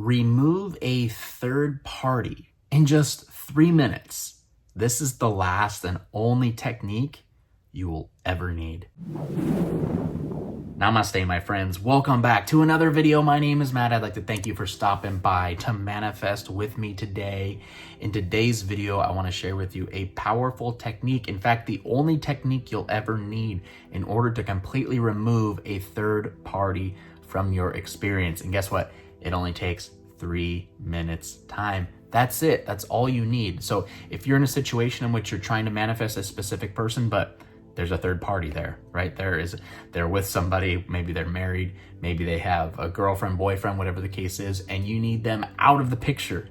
remove a third party in just 3 minutes. This is the last and only technique you will ever need. Namaste, my friends. Welcome back to another video. My name is Matt. I'd like to thank you for stopping by to manifest with me today. In today's video, I want to share with you a powerful technique. In fact, the only technique you'll ever need in order to completely remove a third party from your experience. And guess what? It only takes 3 minutes time. That's it. That's all you need. So if you're in a situation in which you're trying to manifest a specific person, but there's a third party there, right? They're with somebody, maybe they're married, maybe they have a girlfriend, boyfriend, whatever the case is, and you need them out of the picture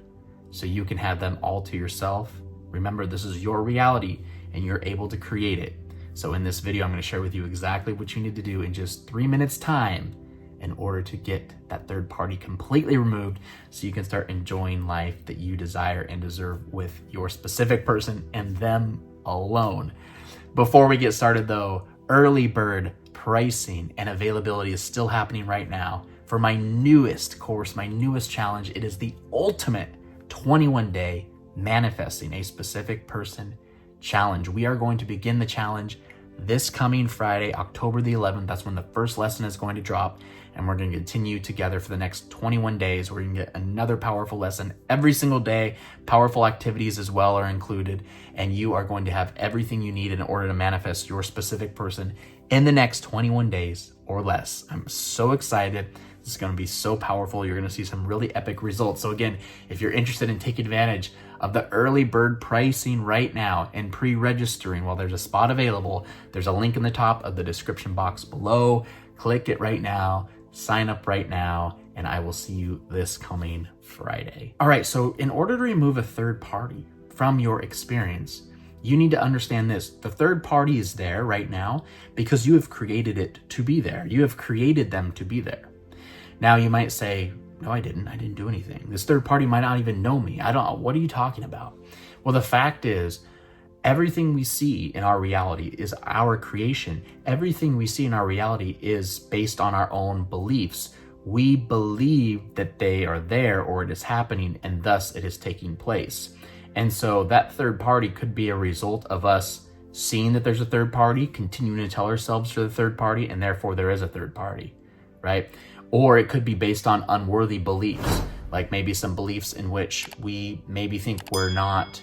so you can have them all to yourself. Remember, this is your reality and you're able to create it. So in this video, I'm going to share with you exactly what you need to do in just 3 minutes time in order to get that third party completely removed so you can start enjoying life that you desire and deserve with your specific person and them alone. Before we get started though, early bird pricing and availability is still happening right now for my newest course, my newest challenge. It is the ultimate 21-day manifesting a specific person challenge. We are going to begin the challenge this coming Friday, October the 11th. That's when the first lesson is going to drop. And we're going to continue together for the next 21 days where you can get another powerful lesson every single day. Powerful activities as well are included. And you are going to have everything you need in order to manifest your specific person in the next 21 days or less. I'm so excited. This is going to be so powerful. You're going to see some really epic results. So again, if you're interested in taking advantage of the early bird pricing right now and pre-registering while there's a spot available, there's a link in the top of the description box below. Click it right now. Sign up right now, and I will see you this coming Friday. All right, so in order to remove a third party from your experience, you need to understand this. The third party is there right now because you have created it to be there. You have created them to be there. Now you might say, no, I didn't do anything. This third party might not even know me. What are you talking about? Well, the fact is, everything we see in our reality is our creation. Everything we see in our reality is based on our own beliefs. We believe that they are there or it is happening and thus it is taking place. And so that third party could be a result of us seeing that there's a third party, continuing to tell ourselves to the third party, and therefore there is a third party, right? Or it could be based on unworthy beliefs, like maybe some beliefs in which we maybe think we're not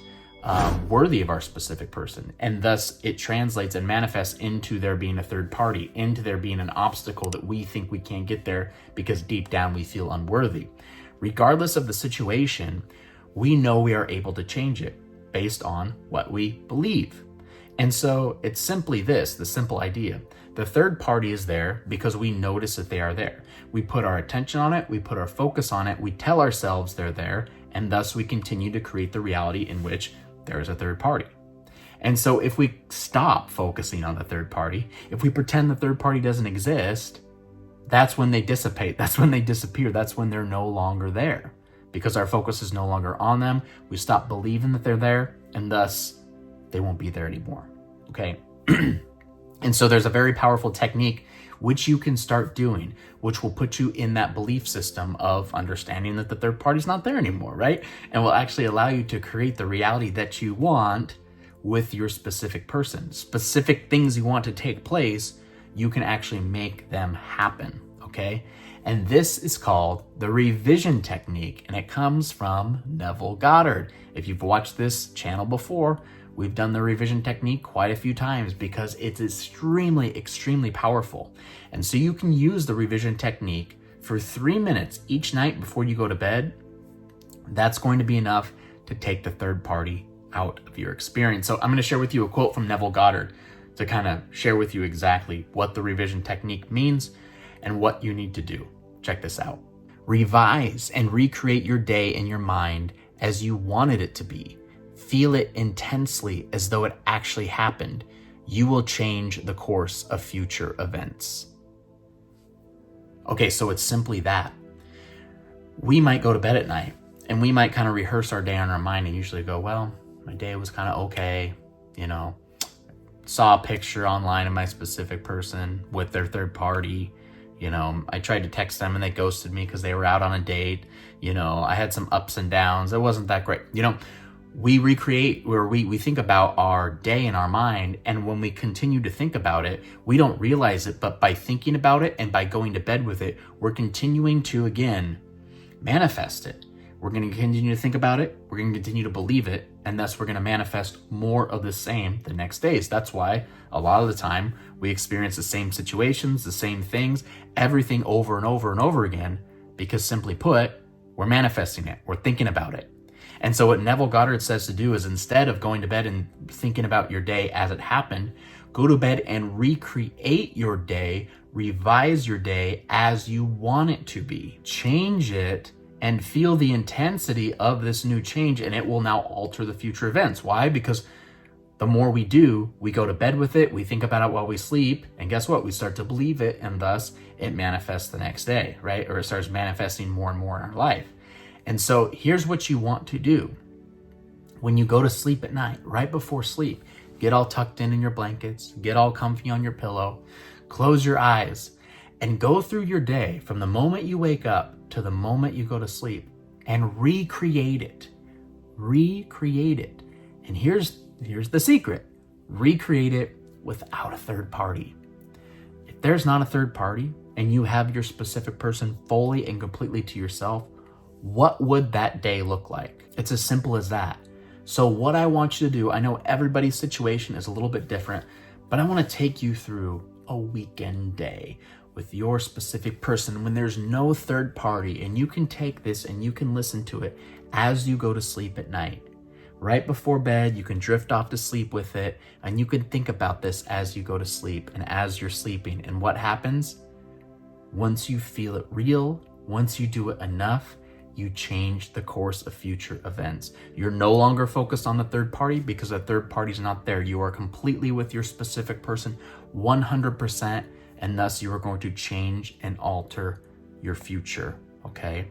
worthy of our specific person, and thus it translates and manifests into there being a third party, into there being an obstacle that we think we can't get there because deep down we feel unworthy. Regardless of the situation, we know we are able to change it based on what we believe. And so it's simply this, the simple idea. The third party is there because we notice that they are there. We put our attention on it, we put our focus on it, we tell ourselves they're there, and thus we continue to create the reality in which there is a third party. And so if we stop focusing on the third party, if we pretend the third party doesn't exist, that's when they dissipate. That's when they disappear. That's when they're no longer there because our focus is no longer on them. We stop believing that they're there and thus they won't be there anymore. Okay. And so there's a very powerful technique which you can start doing, which will put you in that belief system of understanding that the third party's not there anymore, right? And will actually allow you to create the reality that you want with your specific person. Specific things you want to take place, you can actually make them happen, okay? And this is called the revision technique, and it comes from Neville Goddard. If you've watched this channel before, we've done the revision technique quite a few times because it's extremely, extremely powerful. And so you can use the revision technique for 3 minutes each night before you go to bed. That's going to be enough to take the third party out of your experience. So I'm going to share with you a quote from Neville Goddard to kind of share with you exactly what the revision technique means and what you need to do. Check this out. Revise and recreate your day in your mind as you wanted it to be. Feel it intensely as though it actually happened. You will change the course of future events. Okay, so it's simply that. We might go to bed at night and we might kind of rehearse our day on our mind and usually go, well, my day was kind of okay, saw a picture online of my specific person with their third party, I tried to text them and they ghosted me because they were out on a date. I had some ups and downs. It wasn't that great. We recreate where we think about our day in our mind. And when we continue to think about it, we don't realize it. But by thinking about it and by going to bed with it, we're continuing to, again, manifest it. We're going to continue to think about it. We're going to continue to believe it. And thus we're going to manifest more of the same the next days. That's why a lot of the time we experience the same situations, the same things, everything over and over and over again, because simply put, we're manifesting it. We're thinking about it. And so what Neville Goddard says to do is, instead of going to bed and thinking about your day as it happened, go to bed and recreate your day, revise your day as you want it to be. Change it and feel the intensity of this new change, and it will now alter the future events. Why? Because the more we do, we go to bed with it, we think about it while we sleep, and guess what? We start to believe it, and thus it manifests the next day, right? Or it starts manifesting more and more in our life. And so here's what you want to do. When you go to sleep at night, right before sleep, get all tucked in your blankets, get all comfy on your pillow, close your eyes, and go through your day from the moment you wake up to the moment you go to sleep and recreate it. Recreate it. And here's the secret. Recreate it without a third party. If there's not a third party and you have your specific person fully and completely to yourself, what would that day look like? It's as simple as that. So what I want you to do, I know everybody's situation is a little bit different, but I want to take you through a weekend day with your specific person when there's no third party, and you can take this and you can listen to it as you go to sleep at night. Right before bed, you can drift off to sleep with it, and you can think about this as you go to sleep and as you're sleeping. And what happens? Once you feel it real, once you do it enough, you change the course of future events. You're no longer focused on the third party because the third party's not there. You are completely with your specific person, 100%, and thus you are going to change and alter your future, okay?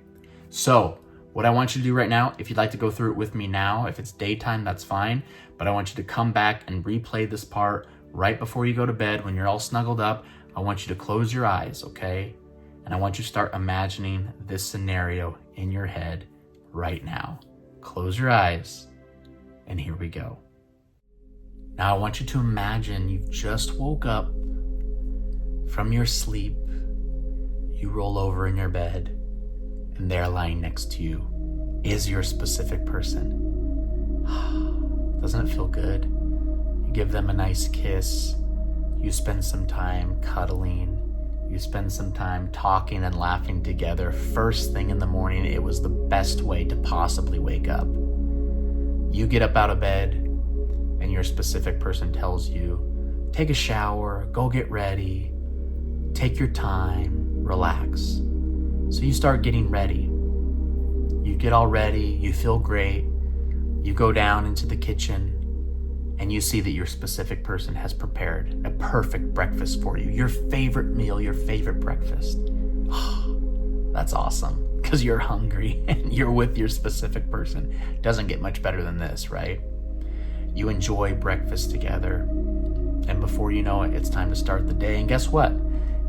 So what I want you to do right now, if you'd like to go through it with me now, if it's daytime, that's fine, but I want you to come back and replay this part right before you go to bed when you're all snuggled up. I want you to close your eyes, okay? And I want you to start imagining this scenario in your head right now. Close your eyes, and here we go. Now I want you to imagine you've just woke up from your sleep. You roll over in your bed, and there lying next to you is your specific person. Doesn't it feel good? You give them a nice kiss. You spend some time cuddling. You spend some time talking and laughing together. First thing in the morning, it was the best way to possibly wake up. You get up out of bed, and your specific person tells you, take a shower, go get ready, take your time, relax. So you start getting ready. You get all ready, you feel great. You go down into the kitchen, and you see that your specific person has prepared a perfect breakfast for you. Your favorite meal, your favorite breakfast. That's awesome, because you're hungry and you're with your specific person. Doesn't get much better than this, right? You enjoy breakfast together, and before you know it, it's time to start the day. And guess what?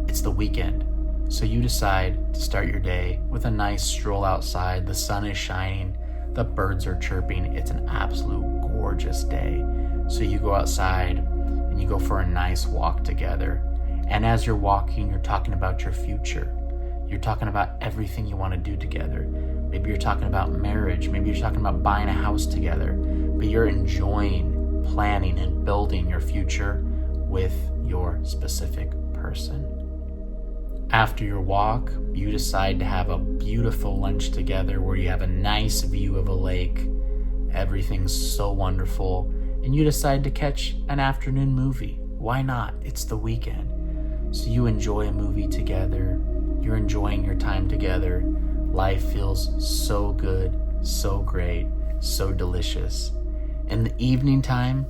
It's the weekend. So you decide to start your day with a nice stroll outside. The sun is shining, the birds are chirping. It's an absolute gorgeous day. So you go outside and you go for a nice walk together. And as you're walking, you're talking about your future. You're talking about everything you want to do together. Maybe you're talking about marriage. Maybe you're talking about buying a house together. But you're enjoying planning and building your future with your specific person. After your walk, you decide to have a beautiful lunch together where you have a nice view of a lake. Everything's so wonderful. And you decide to catch an afternoon movie. Why not? It's the weekend. So you enjoy a movie together. You're enjoying your time together. Life feels so good, so great, so delicious. In the evening time,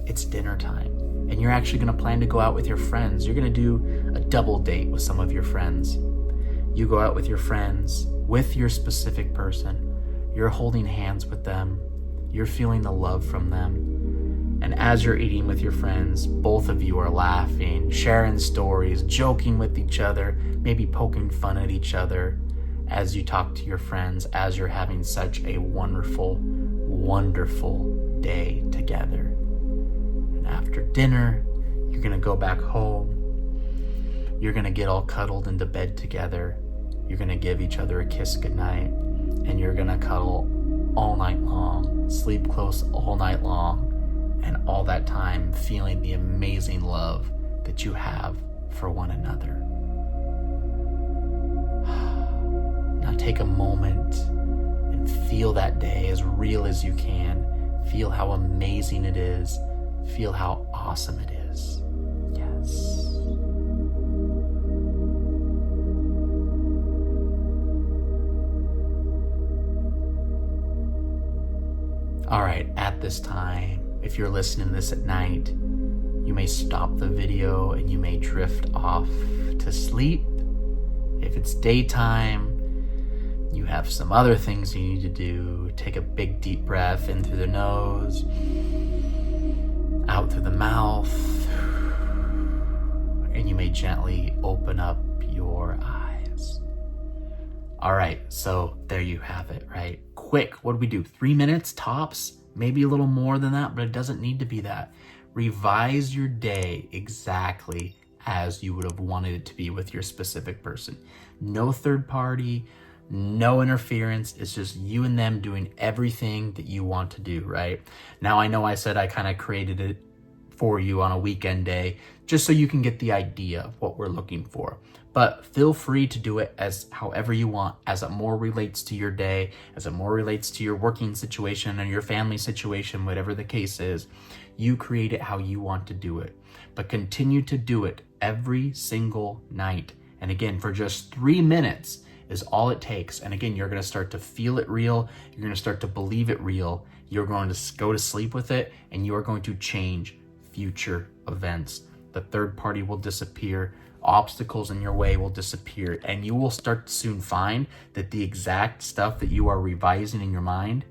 it's dinner time. And you're actually going to plan to go out with your friends. You're going to do a double date with some of your friends. You go out with your friends, with your specific person. You're holding hands with them. You're feeling the love from them. And as you're eating with your friends, both of you are laughing, sharing stories, joking with each other, maybe poking fun at each other as you talk to your friends, as you're having such a wonderful, wonderful day together. And after dinner, you're gonna go back home. You're gonna get all cuddled into bed together. You're gonna give each other a kiss goodnight, and you're gonna cuddle all night long, sleep close all night long, and all that time feeling the amazing love that you have for one another. Now take a moment and feel that day as real as you can. Feel how amazing it is. Feel how awesome it is. Yes. All right, at this time, if you're listening to this at night, you may stop the video and you may drift off to sleep. If it's daytime, you have some other things you need to do. Take a big deep breath in through the nose, out through the mouth, and you may gently open up your eyes. All right, so there you have it, right? Quick, what do we do? 3 minutes tops? Maybe a little more than that, but it doesn't need to be that. Revise your day exactly as you would have wanted it to be with your specific person. No third party, no interference. It's just you and them doing everything that you want to do, right? Now, I know I said I kind of created it for you on a weekend day, just so you can get the idea of what we're looking for. But feel free to do it as however you want, as it more relates to your day, as it more relates to your working situation or your family situation, whatever the case is. You create it how you want to do it. But continue to do it every single night. And again, for just 3 minutes is all it takes. And again, you're going to start to feel it real. You're going to start to believe it real. You're going to go to sleep with it, and you are going to change future events. The third party will disappear. Obstacles in your way will disappear, and you will start to soon find that the exact stuff that you are revising in your mind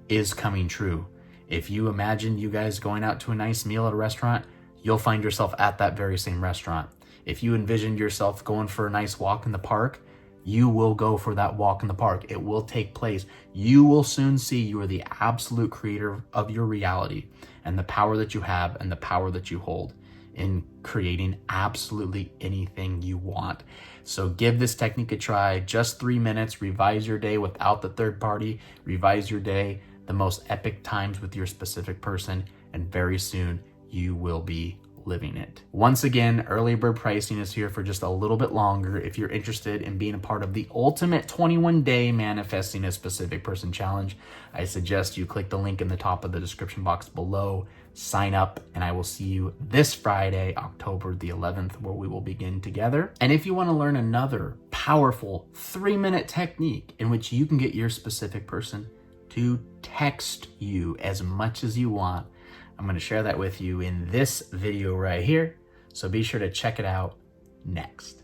is coming true. If you imagine you guys going out to a nice meal at a restaurant, you'll find yourself at that very same restaurant. If you envisioned yourself going for a nice walk in the park, you will go for that walk in the park. It will take place. You will soon see you are the absolute creator of your reality, and the power that you have and the power that you hold in creating absolutely anything you want. So give this technique a try. Just 3 minutes. Revise your day without the third party. Revise your day, the most epic times with your specific person, and very soon you will be living it. Once again, early bird pricing is here for just a little bit longer. If you're interested in being a part of the ultimate 21-day manifesting a specific person challenge, I suggest you click the link in the top of the description box below, sign up, and I will see you this Friday, October the 11th, where we will begin together. And if you want to learn another powerful 3-minute technique in which you can get your specific person to text you as much as you want, I'm going to share that with you in this video right here. So be sure to check it out next.